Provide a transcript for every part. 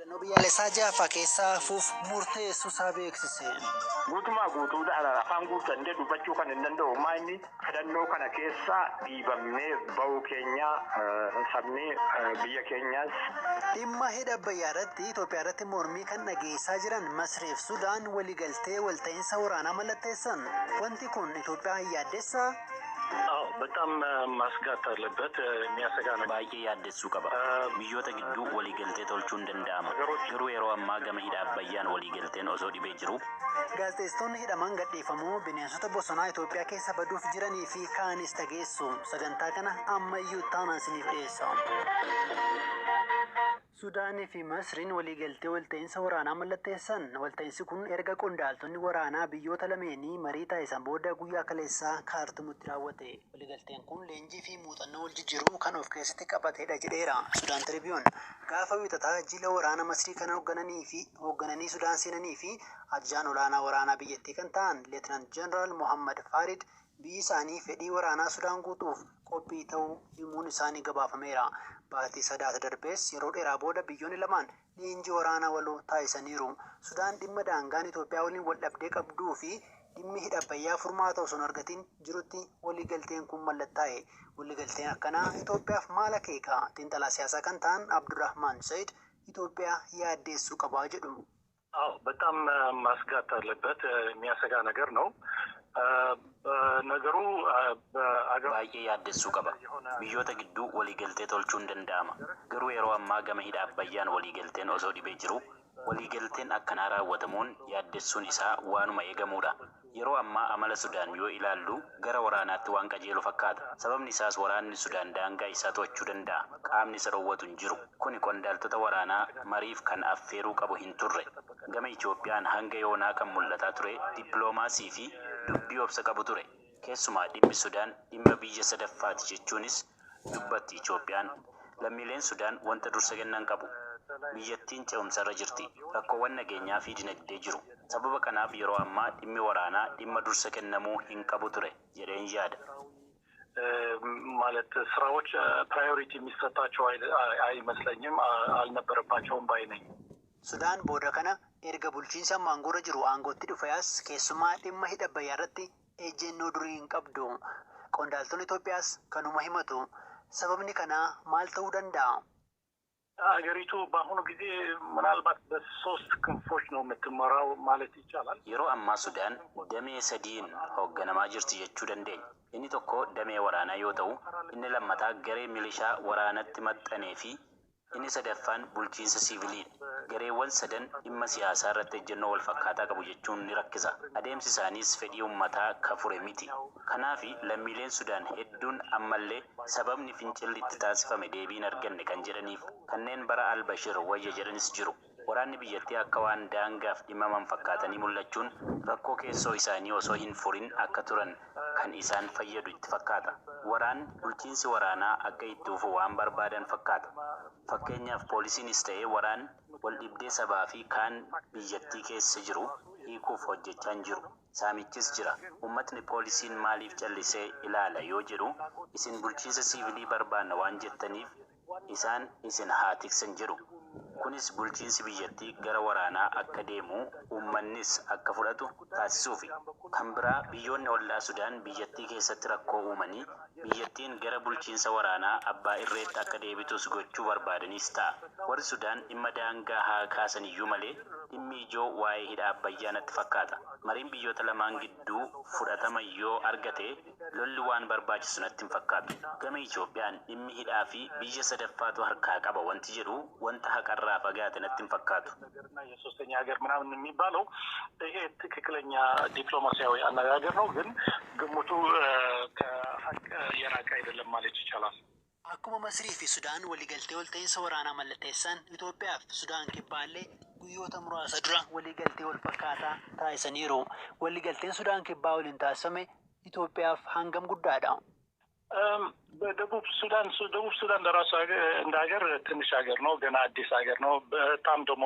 Filannoo biyyaalessaa ja'affaa keessaa hafuuf murteessu isaa beeksise. Guutumaa guutuudhaan afaan guuttannee dubbachuu kan hin danda'u maayini filannoo kana keessa dhiibamnee bahuu keenya sabni biyya keenyaas. Dhimma hidha Abbayyaa irratti Itoophiyaa irratti mormii kan dhageessaa jiran Masriif Sudaan waliigaltee walta'iinsa waraanaa mallatteessan. Wanti kun Itoophiyaa yaaddeessaa? በጣም ማስጋት አለበት የሚያሰጋ ነው ባየ ያደሱ ቀባ ብዮተ ግዱ ወሊገልቴ ቶልቹን ደንዳማ ገሩ የሮአማ ገመሂዳ አባያን ወሊገልቴን ኦሶ ዲቤ ጅሩ gaazexeessitoonni hidhaman gadhiifamuu bineensota bosonaa Itoophiyaa keessa baduuf jiranii fi kaanis tageessu sagantaa kana ammayyuu taanaan isiniif dhiyeessa. Sudaanii fi Masriin waliigaltee walta'iinsa waraanaa mallatteessan. Walta'iinsi kun erga qondaaltonni waraanaa biyyoota lameenii marii taasisan booda guyyaa kaleessaa Kaartumitti raawwate. Waliigalteen kun leenjii fi muuxannoo wal jijjiiruu kan of keessatti qabatedha jedheera Sudaan Tiribiyoon. Gaafa wiixataa jila waraana Masrii kan hooggananii Sudaan seenanii fi ajajaan olaanaa waraanaa biyyattii kan ta'an Leetinant Jeneraal Mohammad Farid biyyi isaanii fedhii waraanaa Sudaan guutuuf qophii ta'uu himuun isaanii gabaafameera. Baatii sadaasa darbees yeroo dheeraa booda biyyoonni lamaan leenjii waraanaa waloo taasisaniiru. Sudaan dhimma daangaan Itoophiyaa waliin wal dhabdee qabduu fi dhimmi hidha Abbayyaa furmaata osoo hin argatin jirutti waliigalteen kun mallattaa'e. Waliigalteen akkanaa Itoophiyaaf maal akeeka? Xiinxalaa siyaasaa kan ta'an Abdurrahman Said Itoophiyaa yaaddeessuu qabaa jedhu. በጣም ማስጋት አለበት የሚያሰጋ ነገር ነው ነገሩ ባየ ያደሱ ቀባ ብዮተ ግዱ ወሊገልቴ ቶልቹን ደንዳማ ገሩ የሮአማ ገመሂዳ አባያን ወሊገልቴን ኦሶ ዲቤ ጅሩ waliigalteen akkanaa raawwatamuun yaaddeessuun isaa waanuma eegamuudha. Yeroo ammaa amala Sudaan yoo ilaallu gara waraanaatti waan qajeelu fakkaata. Sababni isaas waraanni Sudaan daangaa isaa to'achuu danda'a. Qaamni isa dhoowwatu hin jiru. Kuni qondaaltota waraanaa mariif kan affeeruu qabu hin turre. Gama Itoophiyaan hanga yoonaa kan mul'ataa ture dippiloomaasii fi dubbii obsa qabu ture. Keessumaa dhimmi Sudaan dhimma biyya sadaffaati jechuunis dubbatti Itoophiyaan. Lammiileen Sudaan wanta dursa kennan qabu. Biyyattiin ce'umsarra jirti. Rakkoowwan nageenyaa fi dinagdee jiru. Sababa kanaaf yeroo ammaa dhimmi waraanaa dhimma dursa kennamuu hin qabu ture jedheen yaada. ማለት ስራዎች ፕራዮሪቲ የሚሰጣቸው አይመስለኝም አልነበረባቸውም ባይ ነኝ። Sudaan booda kana erga bulchiinsa maangura jiru aangootti dhufees keessumaa dhimma hidha Abbayyaa irratti ejjennoo durii hin qabdu. Qondaaltonni Itoophiyaas kanuma himatu. Sababni kanaa maal ta'uu danda'a? አገሪቱ በአሁኑ ጊዜ ምናልባት በሶስት ክንፎች ነው የምትመራው ማለት ይቻላል። yeroo ammaa Sudaan damee sadiin hoogganamaa jirti jechuu dandeenya. Inni tokko damee waraanaa yoo ta'u, inni lammataa garee milishaa waraanatti maxxanee fi inni sadaffaan bulchiinsa siviiliidha. Gareewwan sadan dhimma siyaasaa irratti ejjennoo wal fakkaataa qabu jechuun ni rakkisa. Adeemsi isaaniis fedhii uummataa kafure miti. Kanaaf lammiileen Sudaan hedduun ammallee sababni fincilli itti taasifame deebiin arganne kan jedhaniif kanneen bara Albashir wayya jedhanis jiru. Waraanni biyyattii akka waan daangaaf dhimaman fakkaatanii mul'achuun rakkoo keessoo isaanii osoo hin furin akka turan kan isaan fayyadu itti fakkaata. Bulchiinsi waraanaa akka itti fufu waan barbaadan fakkaata. Fakkeenyaaf poolisiinis ta'ee waraan wal dhibdee sabaa fi kaan biyyattii keessa jiru hiikuuf hojjechaa hin jiru. Saamichis jira. Uummatni poolisiin maaliif callisee ilaala yoo jedhu isin bulchiinsa siviilii barbaanna waan jettaniif isaan isin haa tiksan jedhu. Kunis bulchiinsi biyyattii gara waraanaa akka deemu uummannis akka fudhatu taasisuufi. Kan biraa biyyoonni ollaa Sudaan biyyattii keessatti rakkoo uumanii biyyattiin gara bulchiinsa waraanaa abbaa irreetti akka deebitus gochuu barbaadanis ta'a. Warri Sudaan dhimma daangaa haa kaasan iyyuu malee dhimmi ijoo waa'ee hidha Abbayyaa natti fakkaata. Mariin biyyoota lamaan gidduu fudhatama yoo argate lolli waan barbaachisu natti hin fakkaatu. Gama Itoophiyaan dhimmi hidhaa fi biyya sadaffaatu harkaa qaba wanti jedhu wanta haqarraa fagaate natti hin fakkaatu. የሶስተኛ ሀገር ምናምን የሚባለው ይሄ ትክክለኛ ዲፕሎማሲያዊ አነጋገር ነው፣ ግን ግምቱ ከሀቅ የራቀ አይደለም ማለት ይቻላል። Akkuma Masrii fi Sudaan waliigaltee walta'iinsa waraanaa mallatteessan Itoophiyaa fi Sudaan kibbaallee guyyoota muraasa dura waliigaltee wal fakkaataa taasisaniiru. Waliigalteen Sudaan kibbaa waliin taasifame Itoophiyaaf hangam guddaadha? በደቡብ ሱዳን ለራሱ እንደ ሀገር ትንሽ ሀገር ነው፣ ገና አዲስ ሀገር ነው። በጣም ደግሞ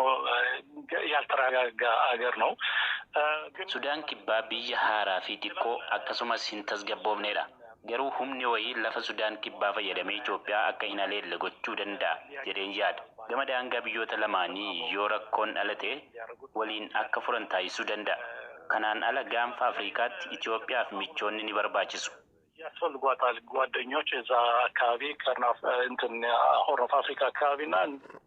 ያልተረጋጋ ሀገር ነው። Sudaan kibbaa biyya haaraa fi xiqqoo akkasumas hin tasgabboofnedha. Garuu humni wayii lafa Sudaan kibbaa fayyadamee Itoophiyaa akka hin haleelle gochuu danda'a jedheen yaada. Gama daangaa biyyoota lamaanii yoo rakkoon dhalate waliin akka furan taasisuu danda'a. Kanaan ala gaanfa Afrikaatti Itoophiyaa fi michoonni ni barbaachisu. ያስፈልጓታል ጓደኞች እዛ አካባቢ ከርናፍ እንትን ሆርን ኦፍ አፍሪካ አካባቢና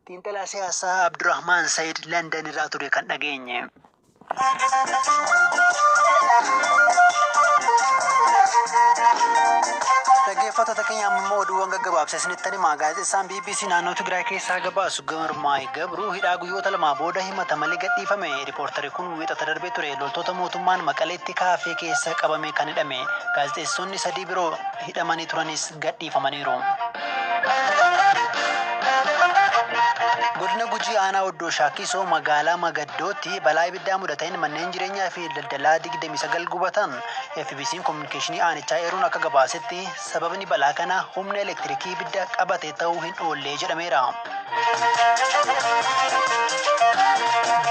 xiinxalaa siyaasaa Abdurrahmaan Said London irraa ture kan dhageenye. Dhaggeeffattoota keenya ammoo oduuwwan gaggabaabsee isinitti himaa. Gaazexeessaan BBC naannoo Tigraay keessaa gabaasu Girmaay Gabruu hidhaa guyyoota lamaa booda himata malee gadhiifame. Riippoortarri kun wiixata darbee ture loltoota mootummaan Maqaleetti kaafee keessa qabame kan hidhame. Gaazexeessonni 3 biroo hidhamanii turanis gadhiifamaniiru. Godina Gujii aanaa Oddoo Shaakisoo magaalaa Magaddootti balaa ibiddaa mudateen manneen jireenyaa fi daldalaa 29 gubatan. FBC'n kominikeeshinii aanichaa eeruun akka gabaasetti sababni balaa kana humna elektirikii ibidda qabate ta'uu hin oolle jedhameera.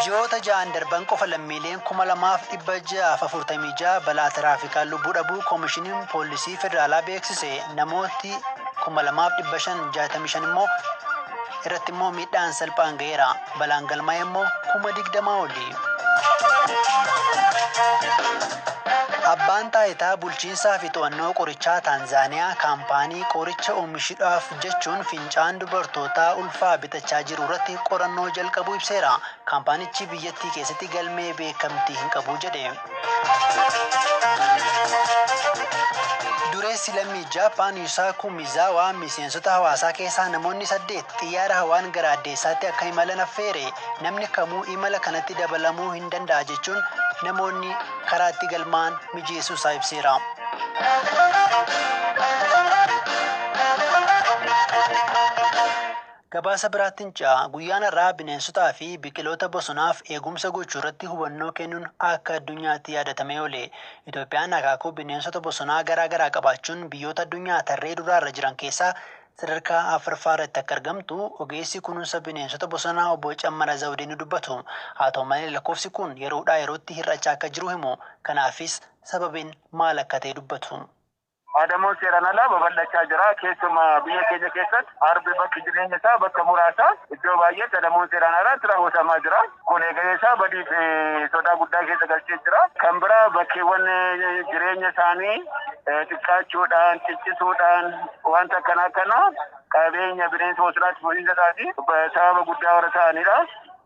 Ji'oota 6 darban qofa lammiileen 2646 balaa tiraafikaan lubbuu dhabuu koomishiniin poolisii federaalaa beeksise. Namooti 2565 immoo irratti immoo miidhaan salphaan ga'eera. Balaan galmaa'e immoo 20,000 oli. Abbaan taayitaa bulchiinsaa fi to'annoo qorichaa Taanzaaniyaa kaampaanii qoricha oomishuudhaaf jechuun fincaan dubartootaa ulfaa bitachaa jiru irratti qorannoo jalqabuu ibseera. Kaampaanichi biyyattii keessatti galmee beekamtii hin qabu jedhe. Dureessi lammii Jaappaan Yusaaku Mizaawaa miseensota hawaasaa keessaa namoonni 8 xiyyaara hawaan gara addeessaatti akka imalan affeere. Namni kamuu imala kanatti dabalamuu hin danda'a jechuun namoonni karaatti galmaan mijeessuu isaa ibseera. Gabaasa biraatiin guyyaan irraa bineensotaa fi biqiloota bosonaaf eegumsa gochuu irratti hubannoo kennuun akka addunyaatti yaadatamee oole. Itoophiyaan akaakuu bineensota bosonaa garaa garaa qabaachuun biyyoota addunyaa tarree duraarra jiran keessaa sadarkaa afuraffaa irratti akka argamtu ogeessi kunuunsa bineensota bosonaa obbo Cammara Zawudee ni dubbatu. Haa ta'u malee lakkoofsi kun yeroodhaa yerootti hir'achaa akka jiru himu. Kanaafis sababiin maal akka ta'e dubbatu. Adamoo seeraan alaa babal'achaa jira. Keessumaa biyya keenya keessatti arbi bakki jireenya isaa bakka muraasa iddoo baay'eetti adamoo seeraan alaatti raawwatamaa jira. Kun eegale isaa badii fi sodaa guddaa keessa galchee jira. Kan biraa bakkeewwan jireenya isaanii xiqqaachuudhaan, ciccisuudhaan wanta akkana qabeenya bineensa bosonaatti fuudhinsa isaati sababa guddaa warra ta'anidha.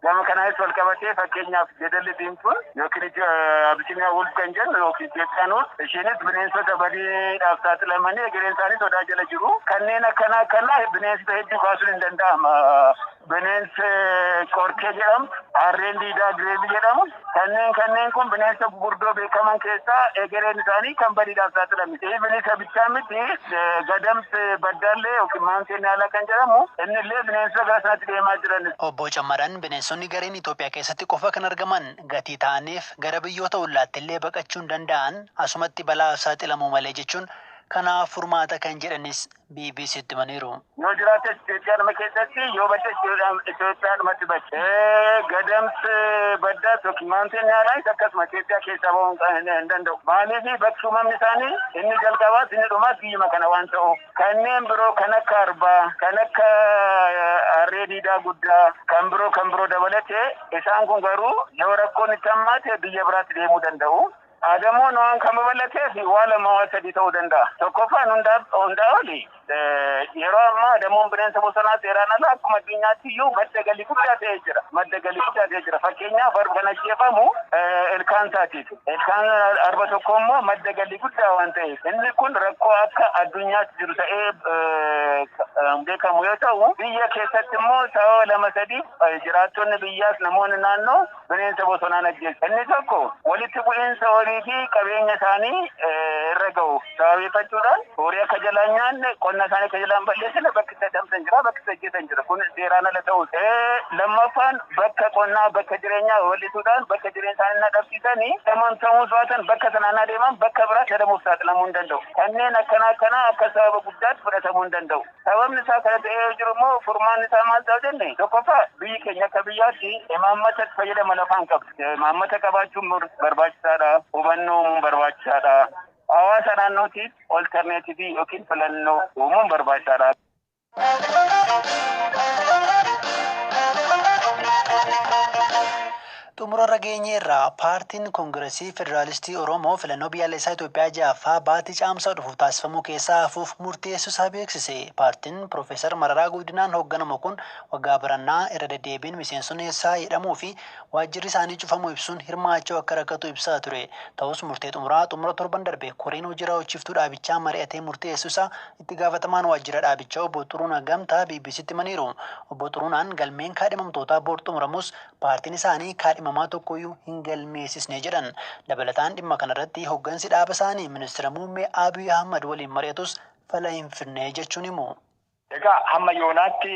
Gama kanaanis wal qabatee fakkeenyaaf jeedalli diimtuun yookiin Abisiiniyaa Wolf kan jennu yookiin Itoophiyaanus isheenis bineensota badiidhaaf saaxilamanii egereen isaanii sodaa jala jiru. Kanneen akkana bineensota hedduu kaasuun hin danda'ama. Bineensi qorkee jedhamu, harreen diidaa gireelli jedhamu. Kanneen kun bineensa gurguddoo beekaman keessaa egereen isaanii kan badiidhaaf saaxilamni. Bineensa bichaa miti gadamsi baddaallee yookiin maanteen yaalaa kan jedhamu innillee bineensota gara sanatti deemaa jiran. Obbo Cammaraan bineensonni gareen Itoophiyaa keessatti qofa kan argaman gatii ta'aniif gara biyyoota ollaatti illee baqachuu hin danda'an asumatti balaa saaxilamuu malee jechuun kanaaf furmaata kan jedhanis BBC'tti himaniiru. Yoo jiraates Itoophiyaa keessatti yoo badde Itoophiyaadhumatti badde gadamsi baddaas yookiin maanteen yaalaas akkasuma Itoophiyaa keessaa bahuu hin danda'u. Maaliif bakki uumamni isaanii inni jalqabaas inni dhumaas biyyuma kana waan ta'uuf kanneen biroo kan akka arbaa kan akka harree diidaa guddaa kan biroo dabalatee isaan kun garuu yoo rakkoon itti hammaate biyya biraatti deemuu danda'u. Adamoon waan kan babal'ateef waa lama waa sadii ta'uu danda'a. Tokkoffaan hundaa oli yeroo ammaa adamoon bineensa bosonaa seeraan alaa akkuma addunyaatti iyyuu madda galii guddaa ta'ee jira. Fakkeenyaaf arba kan ajjeefamu ilkaan isaatiif. Ilkaan arba tokko immoo madda galii guddaa waan ta'eef. Inni kun rakkoo akka addunyaatti jiru ta'ee beekamu yoo ta'u biyya keessatti immoo sababa 2-3 jiraattonni biyyaas namoonni naannoo bineensa bosonaan ajjeesu. Inni tokko walitti bu'iinsa horii fi qabeenya isaanii irra ga'u sababeeffachuudhaan horii akka jalaan nyaanne qonna isaanii akka jalaan balleessine bakki itti adamsan jira bakki itti ajjeesan jira kun seeraan ala ta'u. Lammaffaan bakka qonnaa bakka jireenyaa wal'isuudhaan bakka jireenya isaanii nadhabsiisanii amantamuus baatan bakka sanaan adeeman bakka biraatti adamuuf saaxilamuu hin danda'u. Kanneen akkana akka sababa guddaatti fudhatamuu hin danda'u. Sababni isaa kana ta'ee jiru immoo furmaan isaa maal ta'u jenne tokkoffaa biyyi keenya akka biyyaatti imaammata fayyadama lafaan qabdi. Imaammata qabaachuun barbaachisaadha. Hubannoo barbaachisaadha. Hawaasa naannootiif olterneetivii yookiin filannoo uumuun barbaachisaadha. Xumurarra geenyeerraa paartiin Koongireesii Federaalistii Oromoo filannoo biyyaalessaa Itoophiyaa ja'affaa baatii caamsaa dhufu taasifamuu keessaa hafuuf murteessuusaa beeksise. Paartiin Piroofeesar Mararaa Guddinaan hoogganamu kun waggaa birannaa irra deddeebiin miseensonni isaa jedhamuu fi waajjirri isaanii cufamuu ibsuun hirmaachuu akka rakkatu ibsaa ture. Ta'us murtee xumura torban darbe koreen hojii raawwachiiftuu dhaabichaa mari'atee murteessuusaa itti gaafatamaan waajjira dhaabichaa obbo Xuruunaa Gamtaa BBCtti himaniiru. Obbo Xuruunaan galmeen kaadhimamtootaa boor xumuramus paartiin isaanii kaadhimamaa tokkoyyuu hin galmeessisne jedhan. Dabalataan dhimma kanarratti hooggansi dhaaba isaanii ministeera muummee Abiy Ahmad waliin mari'atus fala hin finne jechuun himu. Egaa hamma yoonaatti